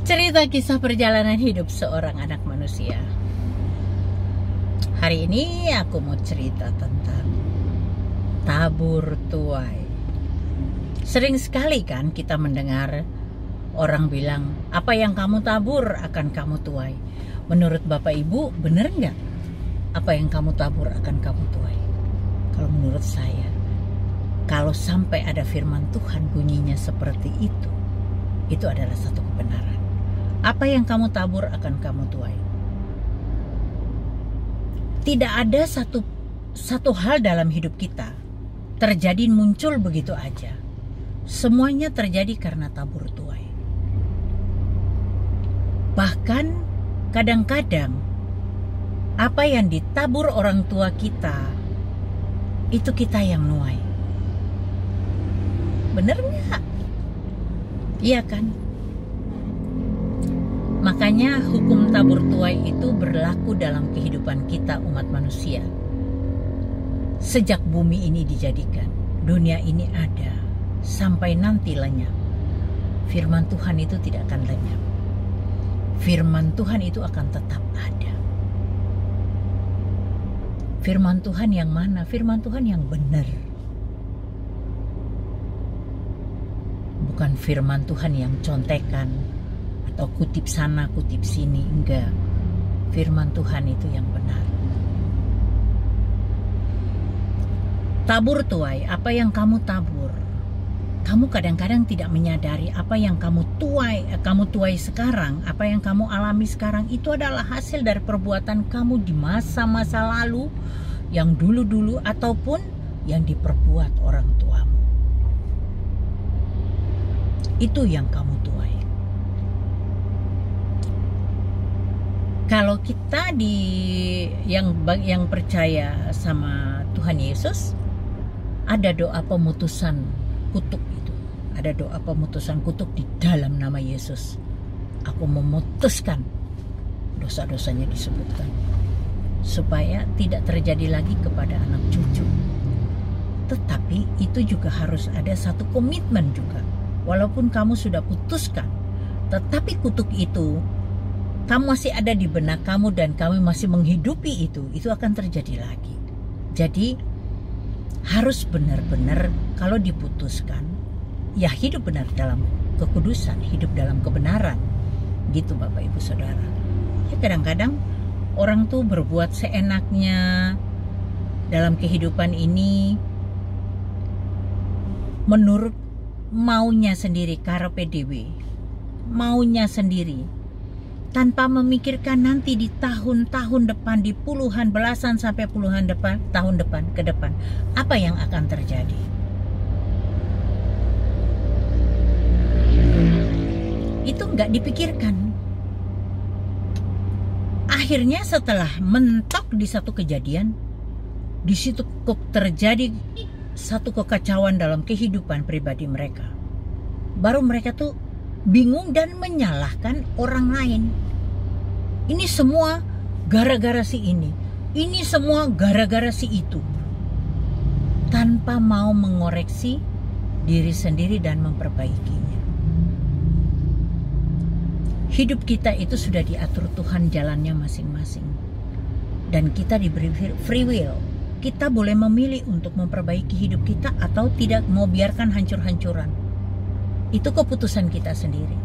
Cerita kisah perjalanan hidup seorang anak manusia. Hari ini aku mau cerita tentang tabur tuai. Sering sekali kan kita mendengar orang bilang, apa yang kamu tabur akan kamu tuai. Menurut Bapak Ibu, benar nggak? Apa yang kamu tabur akan kamu tuai? Kalau menurut saya, kalau sampai ada firman Tuhan bunyinya seperti itu adalah satu kebenaran. Apa yang kamu tabur akan kamu tuai. Tidak ada satu hal dalam hidup kita terjadi muncul begitu aja. Semuanya terjadi karena tabur tuai. Bahkan kadang-kadang apa yang ditabur orang tua kita itu kita yang nuai. Bener nggak? Iya kan? Makanya hukum tabur tuai itu berlaku dalam kehidupan kita umat manusia. Sejak bumi ini dijadikan, dunia ini ada, sampai nanti lenyap. Firman Tuhan itu tidak akan lenyap. Firman Tuhan itu akan tetap ada. Firman Tuhan yang mana? Firman Tuhan yang benar. Bukan firman Tuhan yang contekan atau kutip sana, kutip sini. Enggak. Firman Tuhan itu yang benar. Tabur tuai, apa yang kamu tabur? Kamu kadang-kadang tidak menyadari apa yang kamu tuai sekarang, apa yang kamu alami sekarang itu adalah hasil dari perbuatan kamu di masa-masa lalu, yang dulu-dulu ataupun yang diperbuat orang tuamu. Itu yang kamu tuai. Kalau kita yang percaya sama Tuhan Yesus, ada doa pemutusan kutuk itu. Ada doa pemutusan kutuk di dalam nama Yesus. Aku memutuskan dosa-dosanya disebutkan supaya tidak terjadi lagi kepada anak cucu. Tetapi itu juga harus ada satu komitmen juga. Walaupun kamu sudah putuskan, tetapi kutuk itu kamu masih ada di benak kamu dan kamu masih menghidupi itu akan terjadi lagi. Jadi harus benar-benar kalau diputuskan, ya hidup benar dalam kekudusan, hidup dalam kebenaran. Gitu Bapak Ibu Saudara. Ya kadang-kadang orang tuh berbuat seenaknya dalam kehidupan ini menurut maunya sendiri, carpe diem, maunya sendiri. Tanpa memikirkan nanti di tahun-tahun depan, di puluhan, belasan sampai puluhan tahun depan ke depan, apa yang akan terjadi. Itu nggak dipikirkan. Akhirnya setelah mentok di satu kejadian, di situ terjadi satu kekacauan dalam kehidupan pribadi mereka. Baru mereka tuh bingung dan menyalahkan orang lain. Ini semua gara-gara si ini. Ini semua gara-gara si itu. Tanpa mau mengoreksi diri sendiri dan memperbaikinya. Hidup kita itu sudah diatur Tuhan jalannya masing-masing. Dan kita diberi free will. Kita boleh memilih untuk memperbaiki hidup kita atau tidak, mau biarkan hancur-hancuran. Itu keputusan kita sendiri.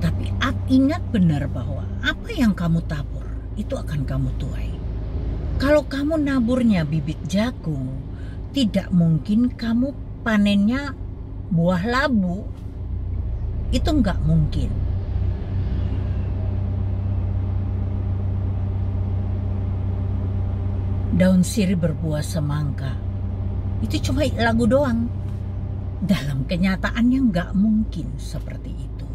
Tapi ingat benar bahwa apa yang kamu tabur itu akan kamu tuai. Kalau kamu naburnya bibit jagung, tidak mungkin kamu panennya buah labu. Itu nggak mungkin. Daun sirih berbuah semangka. Itu cuma lagu doang. Dalam kenyataannya nggak mungkin seperti itu.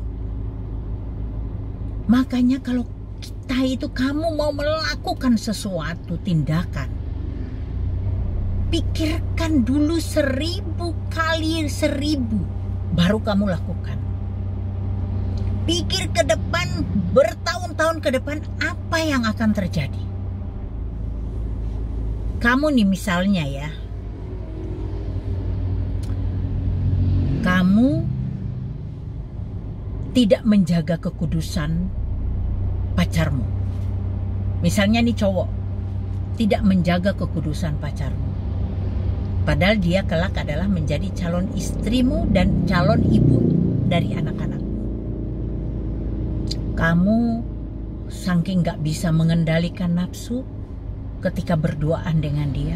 Makanya kalau kita itu, kamu mau melakukan sesuatu tindakan, pikirkan dulu 1000 kali 1000 baru kamu lakukan. Pikir ke depan, bertahun-tahun ke depan apa yang akan terjadi. Kamu nih misalnya ya, kamu tidak menjaga kekudusan pacarmu. Misalnya nih cowok tidak menjaga kekudusan pacarmu, padahal dia kelak adalah menjadi calon istrimu dan calon ibu dari anak-anak. Kamu saking gak bisa mengendalikan nafsu ketika berduaan dengan dia,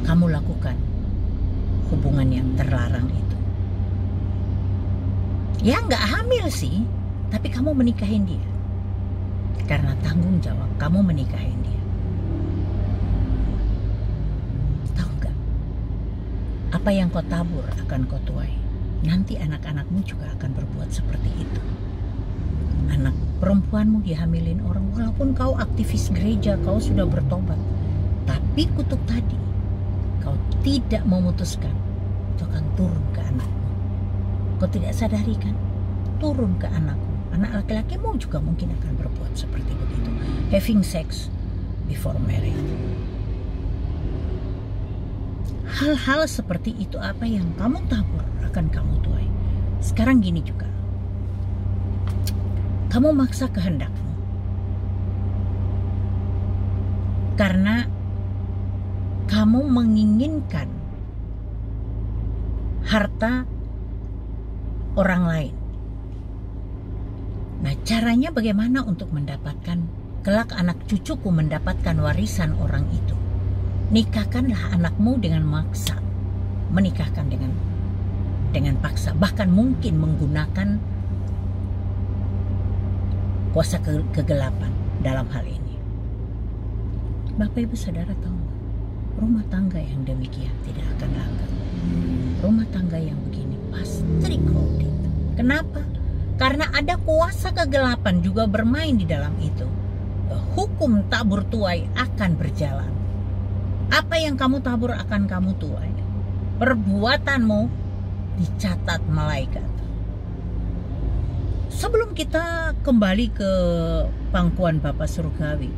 kamu lakukan hubungan yang terlarang itu. Ya nggak hamil sih, tapi kamu menikahin dia. Karena tanggung jawab kamu menikahin dia. Tahu nggak? Apa yang kau tabur akan kau tuai. Nanti anak-anakmu juga akan berbuat seperti itu. Anak perempuanmu dihamilin orang, walaupun kau aktivis gereja, kau sudah bertobat, tapi kutuk tadi kau tidak memutuskan, itu akan turun ke anakmu. Kau tidak sadari kan? Turun ke anakmu. Anak laki-lakimu juga mungkin akan berbuat seperti begitu. Having sex before marriage. Hal-hal seperti itu apa yang kamu tabur akan kamu tuai. Sekarang gini juga. Kamu maksa kehendakmu. Karena kamu menginginkan harta orang lain. Nah, caranya bagaimana untuk mendapatkan kelak anak cucuku mendapatkan warisan orang itu? Nikahkanlah anakmu dengan maksa. Menikahkan dengan paksa, bahkan mungkin menggunakan kuasa kegelapan dalam hal ini. Bapak Ibu Saudara tahu, rumah tangga yang demikian tidak akan langgeng. Rumah tangga yang begini pasti crowded. Kenapa? Karena ada kuasa kegelapan juga bermain di dalam itu. Hukum tabur tuai akan berjalan. Apa yang kamu tabur akan kamu tuai. Perbuatanmu dicatat malaikat. Sebelum kita kembali ke pangkuan Bapa Surgawi,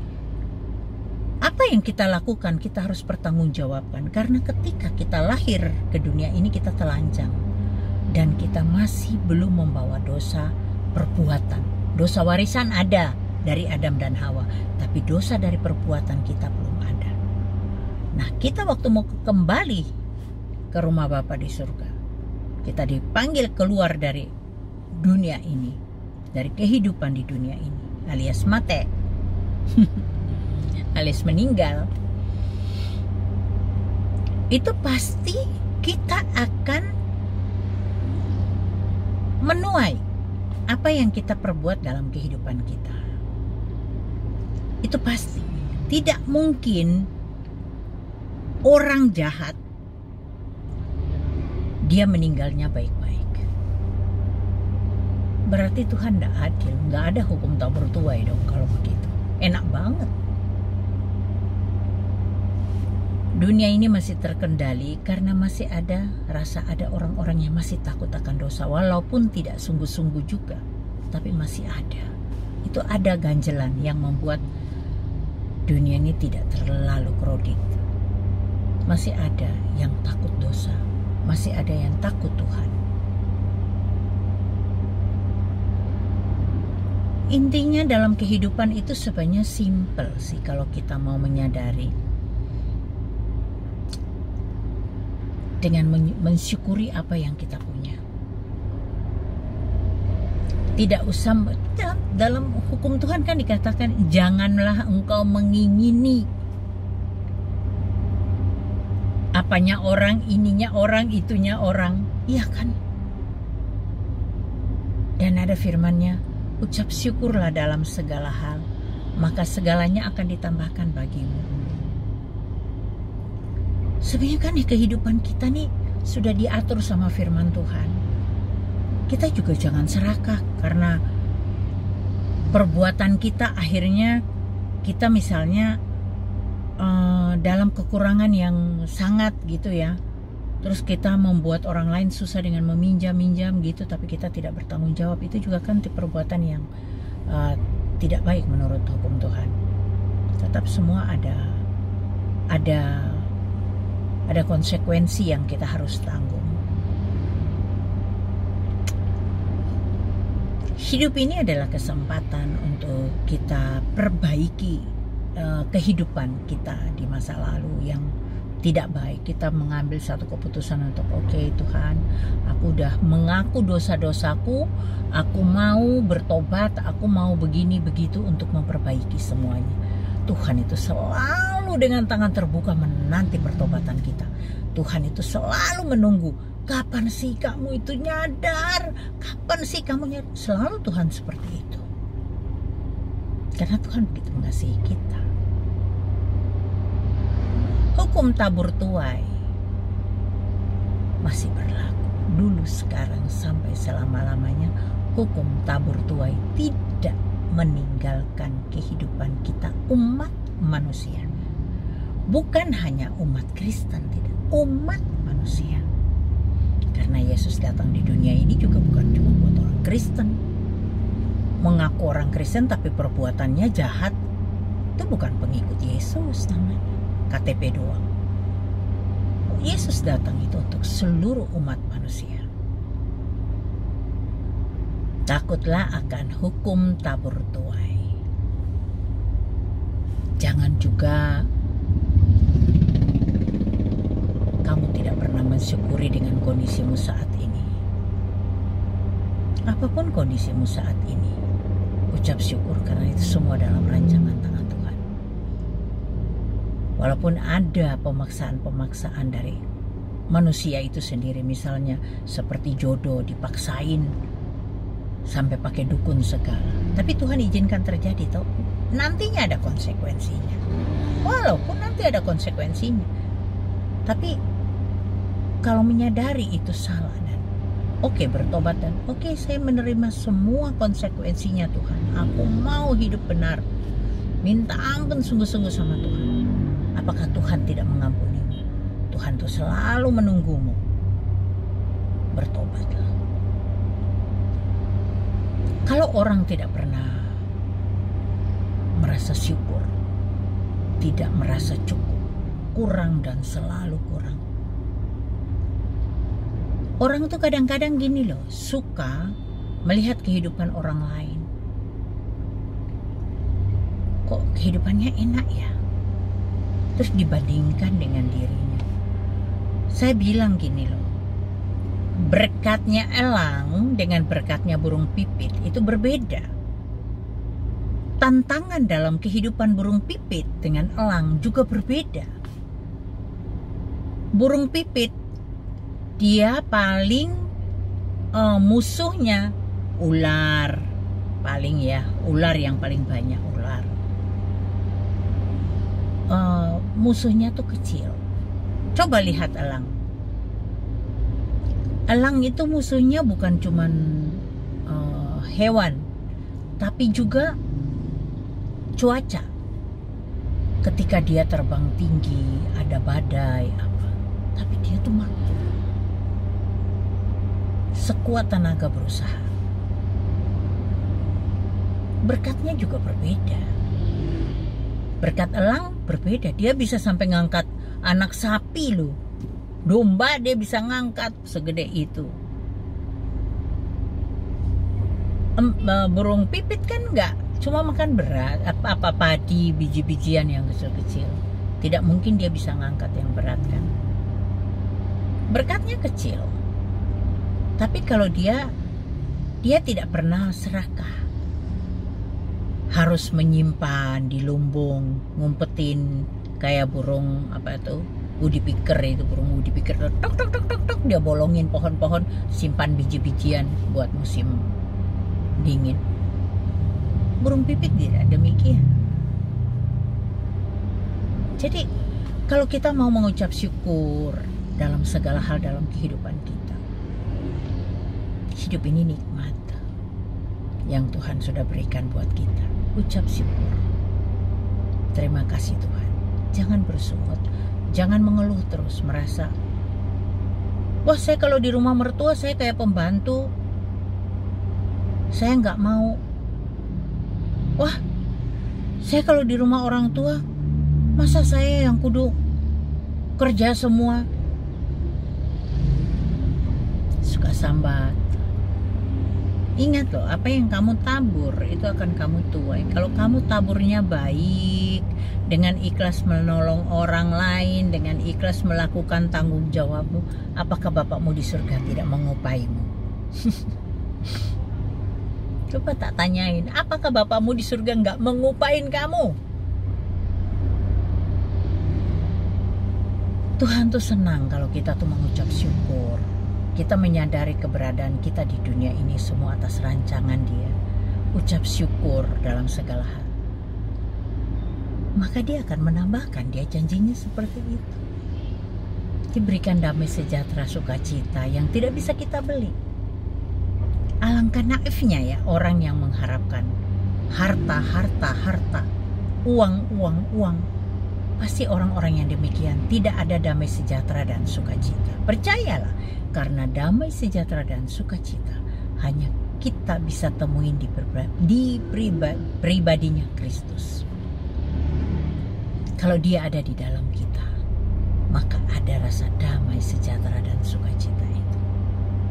apa yang kita lakukan kita harus pertanggungjawabkan. Karena ketika kita lahir ke dunia ini kita telanjang. Dan kita masih belum membawa dosa perbuatan. Dosa warisan ada dari Adam dan Hawa, tapi dosa dari perbuatan kita belum ada. Nah, kita waktu mau kembali ke rumah Bapa di surga, kita dipanggil keluar dari dunia ini, dari kehidupan di dunia ini, alias mate, alias meninggal. Itu pasti kita akan menuai apa yang kita perbuat dalam kehidupan kita. Itu pasti. Tidak mungkin orang jahat dia meninggalnya baik-baik. Berarti Tuhan tidak adil. Nggak ada hukum tabur tuai dong kalau begitu. Enak banget. Dunia ini masih terkendali karena masih ada orang-orang yang masih takut akan dosa, walaupun tidak sungguh-sungguh juga, tapi masih ada. Itu ada ganjelan yang membuat dunia ini tidak terlalu crowded. Masih ada yang takut dosa, masih ada yang takut Tuhan. Intinya dalam kehidupan itu sebenarnya simple sih kalau kita mau menyadari. Dengan mensyukuri apa yang kita punya. Tidak usah, dalam hukum Tuhan kan dikatakan janganlah engkau mengingini apanya orang, ininya orang, itunya orang. Iya kan? Dan ada firman-Nya, ucap syukurlah dalam segala hal, maka segalanya akan ditambahkan bagimu. Sebenarnya kan di kehidupan kita nih sudah diatur sama firman Tuhan. Kita juga jangan serakah karena perbuatan kita akhirnya kita misalnya dalam kekurangan yang sangat gitu ya. Terus kita membuat orang lain susah dengan meminjam-minjam gitu, tapi kita tidak bertanggung jawab. Itu juga kan perbuatan yang tidak baik menurut hukum Tuhan. Tetap semua ada konsekuensi yang kita harus tanggung. Hidup ini adalah kesempatan untuk kita perbaiki kehidupan kita di masa lalu yang tidak baik. Kita mengambil satu keputusan untuk oke, Tuhan, aku udah mengaku dosa-dosaku, aku mau bertobat, aku mau begini begitu untuk memperbaiki semuanya. Tuhan itu selalu dengan tangan terbuka menanti pertobatan kita. Tuhan itu selalu menunggu, kapan sih kamu itu nyadar, kapan sih kamu nyadar. Selalu Tuhan seperti itu, karena Tuhan begitu mengasihi kita. Hukum tabur tuai masih berlaku dulu, sekarang, sampai selama-lamanya. Hukum tabur tuai tidak meninggalkan kehidupan kita umat manusia. Bukan hanya umat Kristen, tidak, umat manusia. Karena Yesus datang di dunia ini juga bukan cuma buat orang Kristen. Mengaku orang Kristen tapi perbuatannya jahat, itu bukan pengikut Yesus namanya. KTP doang. Yesus datang itu untuk seluruh umat manusia. Takutlah akan hukum tabur tuai. Jangan juga kamu tidak pernah mensyukuri dengan kondisimu saat ini. Apapun kondisimu saat ini, ucap syukur, karena itu semua dalam rancangan tangan Tuhan. Walaupun ada pemaksaan-pemaksaan dari manusia itu sendiri, misalnya seperti jodoh dipaksain sampai pakai dukun segala, tapi Tuhan izinkan terjadi, toh nantinya ada konsekuensinya. Walaupun nanti ada konsekuensinya, tapi kalau menyadari itu salah dan oke, bertobat dan oke, saya menerima semua konsekuensinya Tuhan, aku mau hidup benar, minta ampun sungguh-sungguh sama Tuhan. Apakah Tuhan tidak mengampunimu? Tuhan tuh selalu menunggumu. Bertobatlah. Kalau orang tidak pernah merasa syukur, tidak merasa cukup, kurang dan selalu kurang. Orang tuh kadang-kadang gini loh, suka melihat kehidupan orang lain. Kok kehidupannya enak ya? Terus dibandingkan dengan dirinya. Saya bilang gini loh, berkatnya elang dengan berkatnya burung pipit itu berbeda. Tantangan dalam kehidupan burung pipit dengan elang juga berbeda. Burung pipit, dia paling musuhnya ular, ular yang paling banyak, ular. Musuhnya tuh kecil. Coba lihat elang. Elang itu musuhnya bukan cuman hewan, tapi juga cuaca. Ketika dia terbang tinggi, ada badai apa, tapi dia tuh mampu sekuat tenaga berusaha. Berkatnya juga berbeda. Berkat elang berbeda, dia bisa sampai ngangkat anak sapi loh, domba dia bisa ngangkat segede itu. Burung pipit kan enggak, cuma makan berat, apa padi, biji-bijian yang kecil-kecil. Tidak mungkin dia bisa ngangkat yang berat kan. Berkatnya kecil, tapi kalau dia tidak pernah serakah. Harus menyimpan di lumbung, ngumpetin kayak burung apa itu, woodpecker itu, burung woodpecker, tok tok tok tok tok, dia bolongin pohon-pohon, simpan biji-bijian buat musim dingin. Burung pipit tidak demikian. Jadi kalau kita mau mengucap syukur dalam segala hal dalam kehidupan kita, hidup ini nikmat yang Tuhan sudah berikan buat kita. Ucap syukur. Terima kasih Tuhan. Jangan bersungut, jangan mengeluh terus, merasa, wah saya kalau di rumah mertua saya kayak pembantu, saya nggak mau. Wah saya kalau di rumah orang tua, masa saya yang kudu kerja semua. Suka sambat. Ingat loh, apa yang kamu tabur itu akan kamu tuai. Kalau kamu taburnya baik, dengan ikhlas menolong orang lain, dengan ikhlas melakukan tanggung jawabmu, apakah Bapakmu di surga tidak mengupaimu? Coba tak tanyain, apakah Bapakmu di surga nggak mengupain kamu? Tuhan tuh senang kalau kita tuh mengucap syukur. Kita menyadari keberadaan kita di dunia ini semua atas rancangan Dia. Ucap syukur dalam segala hal. Maka Dia akan menambahkan, Dia janjinya seperti itu. Diberikan damai sejahtera sukacita yang tidak bisa kita beli. Alangkah naifnya ya orang yang mengharapkan harta, uang. Pasti orang-orang yang demikian tidak ada damai sejahtera dan sukacita. Percayalah, karena damai sejahtera dan sukacita hanya kita bisa temuin di pribadinya Kristus. Kalau Dia ada di dalam kita, maka ada rasa damai sejahtera dan sukacita itu.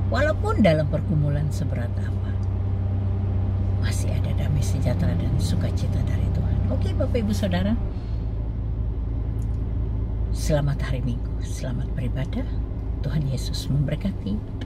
Walaupun dalam pergumulan seberat apa, masih ada damai sejahtera dan sukacita dari Tuhan. Oke Bapak Ibu Saudara, selamat hari Minggu, selamat beribadah. Tuhan Yesus memberkati.